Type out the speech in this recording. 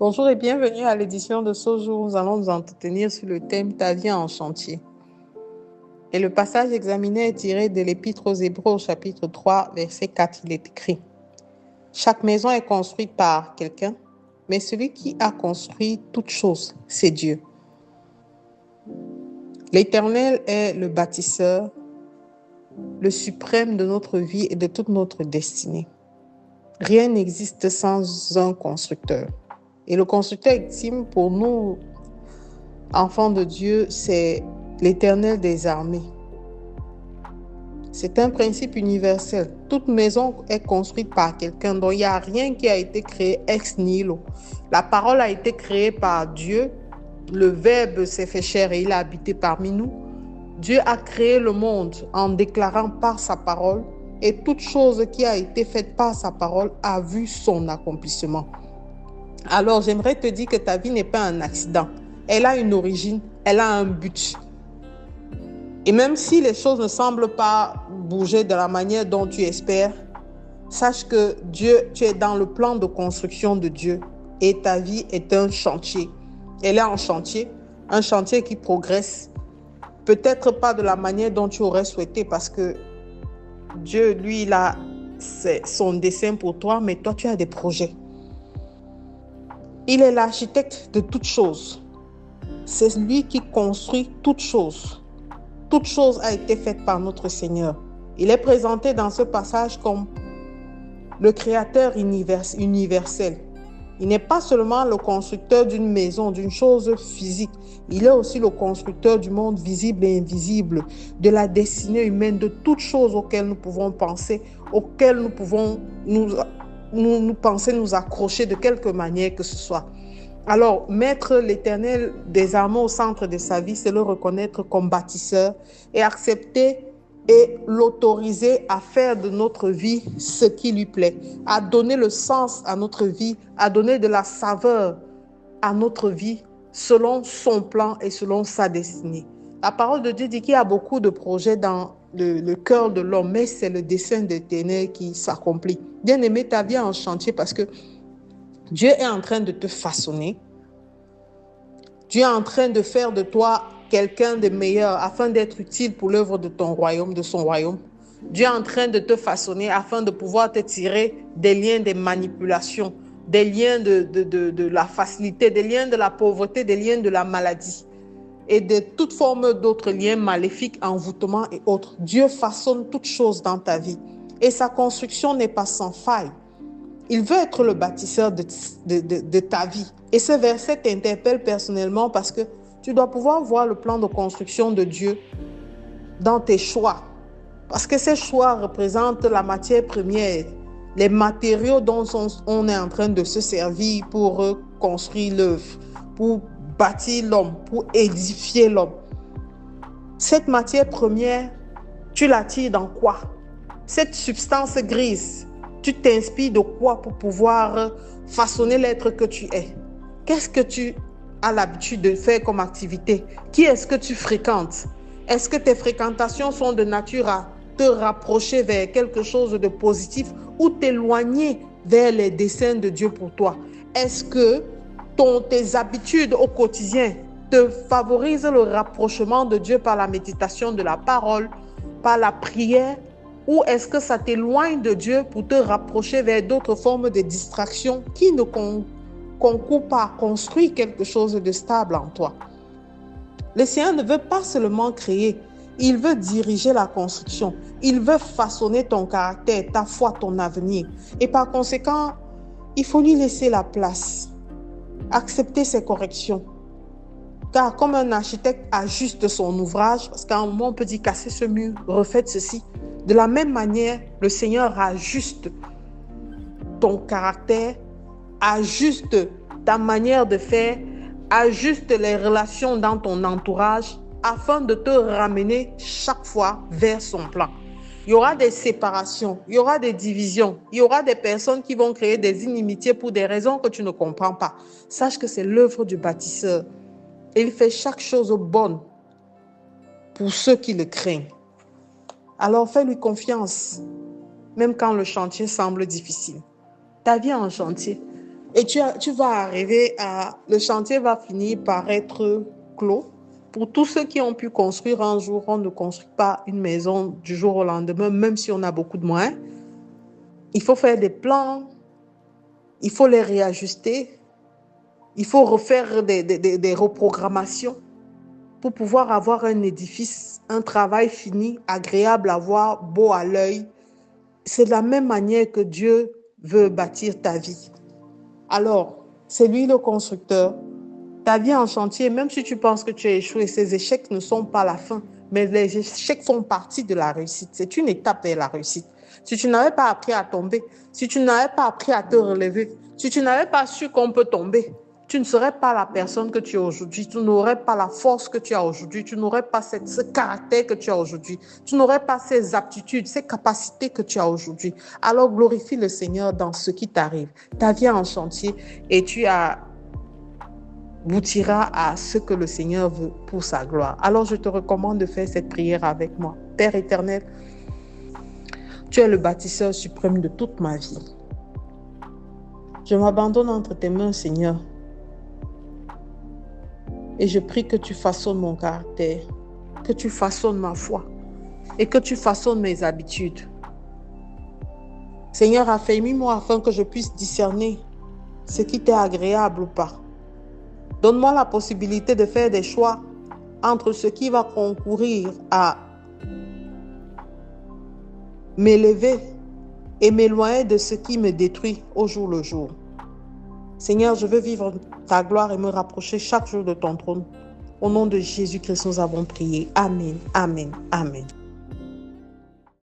Bonjour et bienvenue à l'édition de ce jour. Nous allons nous entretenir sur le thème Ta vie en chantier. Et le passage examiné est tiré de l'Épître aux Hébreux, au chapitre 3, verset 4. Il est écrit: Chaque maison est construite par quelqu'un, mais celui qui a construit toute chose, c'est Dieu. L'Éternel est le bâtisseur, le suprême de notre vie et de toute notre destinée. Rien n'existe sans un constructeur. Et le constructeur ultime pour nous, enfants de Dieu, c'est l'Éternel des armées. C'est un principe universel. Toute maison est construite par quelqu'un, donc il n'y a rien qui a été créé ex nihilo. La parole a été créée par Dieu. Le Verbe s'est fait chair et il a habité parmi nous. Dieu a créé le monde en déclarant par sa parole, et toute chose qui a été faite par sa parole a vu son accomplissement. Alors, j'aimerais te dire que ta vie n'est pas un accident. Elle a une origine, elle a un but. Et même si les choses ne semblent pas bouger de la manière dont tu espères, sache que Dieu, tu es dans le plan de construction de Dieu et ta vie est un chantier. Elle est en chantier, un chantier qui progresse. Peut-être pas de la manière dont tu aurais souhaité parce que Dieu, lui, il a son dessein pour toi, mais toi, tu as des projets. Il est l'architecte de toutes choses. C'est lui qui construit toutes choses. Toute chose a été faite par notre Seigneur. Il est présenté dans ce passage comme le créateur universel. Il n'est pas seulement le constructeur d'une maison, d'une chose physique. Il est aussi le constructeur du monde visible et invisible, de la destinée humaine, de toutes choses auxquelles nous pouvons penser, auxquelles nous pouvons nous accrocher de quelque manière que ce soit. Alors, mettre l'Éternel des armées au centre de sa vie, c'est le reconnaître comme bâtisseur et accepter et l'autoriser à faire de notre vie ce qui lui plaît, à donner le sens à notre vie, à donner de la saveur à notre vie selon son plan et selon sa destinée. La parole de Dieu dit qu'il y a beaucoup de projets dans le cœur de l'homme, mais c'est le dessein de l'Éternel qui s'accomplit. Bien-aimé, ta vie est en chantier parce que Dieu est en train de te façonner. Dieu est en train de faire de toi quelqu'un de meilleur afin d'être utile pour l'œuvre de ton royaume, de son royaume. Dieu est en train de te façonner afin de pouvoir te tirer des liens de manipulation, des liens de la facilité, des liens de la pauvreté, des liens de la maladie et de toute forme d'autres liens maléfiques, envoûtements et autres. Dieu façonne toutes choses dans ta vie et sa construction n'est pas sans faille. Il veut être le bâtisseur de ta vie. Et ce verset t'interpelle personnellement parce que tu dois pouvoir voir le plan de construction de Dieu dans tes choix. Parce que ces choix représentent la matière première, les matériaux dont on est en train de se servir pour construire l'œuvre, pour bâtir l'homme, pour édifier l'homme. Cette matière première, tu la tires dans quoi? Cette substance grise, tu t'inspires de quoi pour pouvoir façonner l'être que tu es? Qu'est-ce que tu as l'habitude de faire comme activité? Qui est-ce que tu fréquentes? Est-ce que tes fréquentations sont de nature à te rapprocher vers quelque chose de positif ou t'éloigner vers les desseins de Dieu pour toi? Est-ce que tes habitudes au quotidien te favorisent le rapprochement de Dieu par la méditation de la parole, par la prière? Ou est-ce que ça t'éloigne de Dieu pour te rapprocher vers d'autres formes de distraction qui ne concourent pas à construire quelque chose de stable en toi? Le Seigneur ne veut pas seulement créer, il veut diriger la construction. Il veut façonner ton caractère, ta foi, ton avenir. Et par conséquent, il faut lui laisser la place, accepter ses corrections. Car comme un architecte ajuste son ouvrage, parce qu'à un moment on peut dire casser ce mur, refaites ceci, de la même manière, le Seigneur ajuste ton caractère, ajuste ta manière de faire, ajuste les relations dans ton entourage afin de te ramener chaque fois vers son plan. Il y aura des séparations, il y aura des divisions, il y aura des personnes qui vont créer des inimitiés pour des raisons que tu ne comprends pas. Sache que c'est l'œuvre du bâtisseur. Et il fait chaque chose bonne pour ceux qui le craignent. Alors fais-lui confiance, même quand le chantier semble difficile. Ta vie est en chantier. Et tu vas arriver à... Le chantier va finir par être clos. Pour tous ceux qui ont pu construire un jour, on ne construit pas une maison du jour au lendemain, même si on a beaucoup de moyens. Il faut faire des plans, il faut les réajuster, il faut refaire des reprogrammations pour pouvoir avoir un édifice, un travail fini, agréable à voir, beau à l'œil. C'est de la même manière que Dieu veut bâtir ta vie. Alors, c'est lui le constructeur. Ta vie en chantier, même si tu penses que tu as échoué, ces échecs ne sont pas la fin, mais les échecs font partie de la réussite. C'est une étape vers la réussite. Si tu n'avais pas appris à tomber, si tu n'avais pas appris à te relever, si tu n'avais pas su qu'on peut tomber, tu ne serais pas la personne que tu es aujourd'hui. Tu n'aurais pas la force que tu as aujourd'hui. Tu n'aurais pas ce caractère que tu as aujourd'hui. Tu n'aurais pas ces aptitudes, ces capacités que tu as aujourd'hui. Alors glorifie le Seigneur dans ce qui t'arrive. Ta vie est en chantier et tu aboutira à ce que le Seigneur veut pour sa gloire. Alors je te recommande de faire cette prière avec moi. Père éternel, tu es le bâtisseur suprême de toute ma vie. Je m'abandonne entre tes mains, Seigneur. Et je prie que tu façonnes mon caractère, que tu façonnes ma foi et que tu façonnes mes habitudes. Seigneur, affermis-moi afin que je puisse discerner ce qui t'est agréable ou pas. Donne-moi la possibilité de faire des choix entre ce qui va concourir à m'élever et m'éloigner de ce qui me détruit au jour le jour. Seigneur, je veux vivre ta gloire et me rapprocher chaque jour de ton trône. Au nom de Jésus-Christ, nous avons prié. Amen, amen, amen.